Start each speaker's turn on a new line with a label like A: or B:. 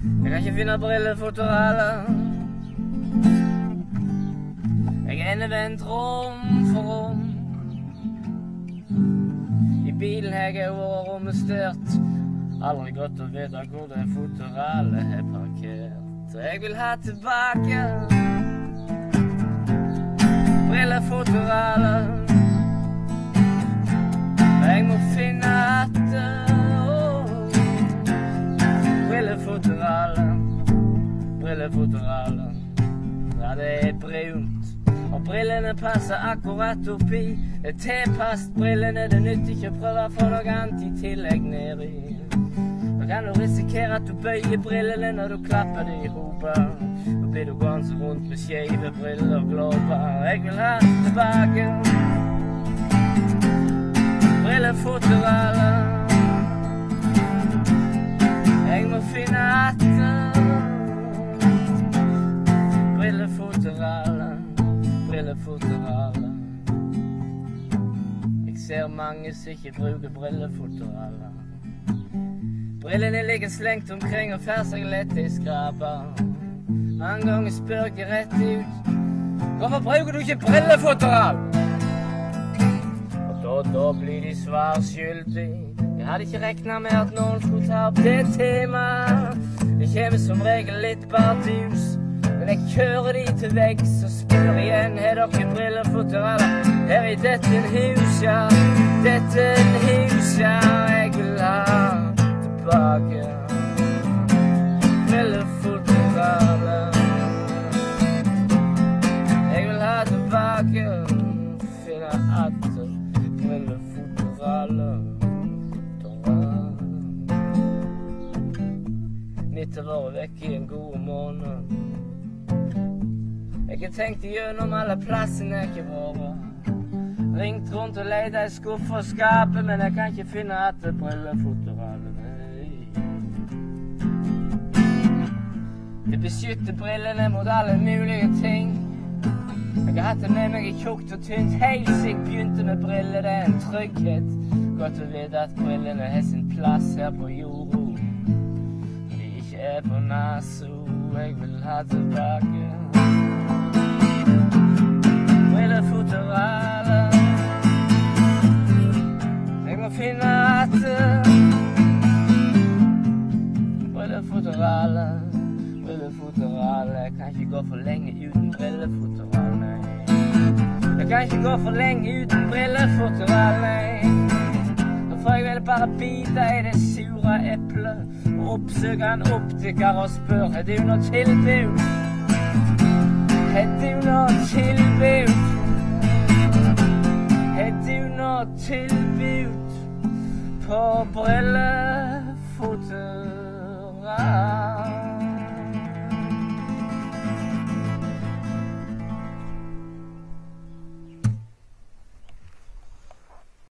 A: Jeg kan ikke finne brillefotoraler. Jeg er endevendt rom for rom. I bilen har jeg vært romestert. Aldri godt å vite hvor det fotoralet er parkert. Jeg vil ha tilbake brillefotoraler. Jeg må finne etter brillefotoraler. Brillefotoraler. Ja, det er brunt. Og brillene passer akkurat oppi. Det er tilpasset brillene. Det nytter ikke å prøve å få noe annet i tillegg nedi. Da kan du risikere at du bøyer brillene når du klapper det i hopa. Da blir du gående rundt med skjeve briller og glåper. Jeg vil ha tilbake brillefotoraler. Jeg må finne etter brillefotoraler. Brillefotoraler. Jeg ser mange som ikke bruker brillefotoraler. Brillene ligger slengt omkring og får seg lett i skraper. Mange ganger spør jeg rett ut: hvorfor bruker du ikke brillefotoral? Og da blir de svar skyldig. Jeg hadde ikke regnet med at noen skulle ta opp det temaet. Det kommer som regel litt bardus, men jeg kjører de til veggs og spør igjen: har dere brillefotoraler her i dette hus, ja? Dette hus, ja. Jeg vil ha tilbake brillefotoraler. Jeg vil ha tilbake, finne etter brillefotoraler. Mitt har vært vekk i en god måned. Jeg har tenkt igjennom alle plassene jeg har vært. Ringt rundt og leid i skuffer og skapet, men jeg kan ikke finne etter brillefotoraler. Det beskytter brillene mot alle mulige ting. Jeg har hatt det med meg i tjukt og tynt helt siden jeg begynte med briller. Det er en trygghet. Godt å vite at brillene har sin plass her på jorda. De ikke er på naso. Jeg vil ha tilbake brillefotoraler. Jeg må finne etter brillefotoraler. Brillefotoraler. Jeg kan ikke gå for lenge uten brillefotoraler, nei. Jeg kan ikke gå for lenge uten brillefotoraler, nei. Da får jeg vel bare bite i det sure eplet og oppsøke en optiker og spør: har du noe tilbud? Har du noe tilbud? Har du noe tilbud på brillefotoraler?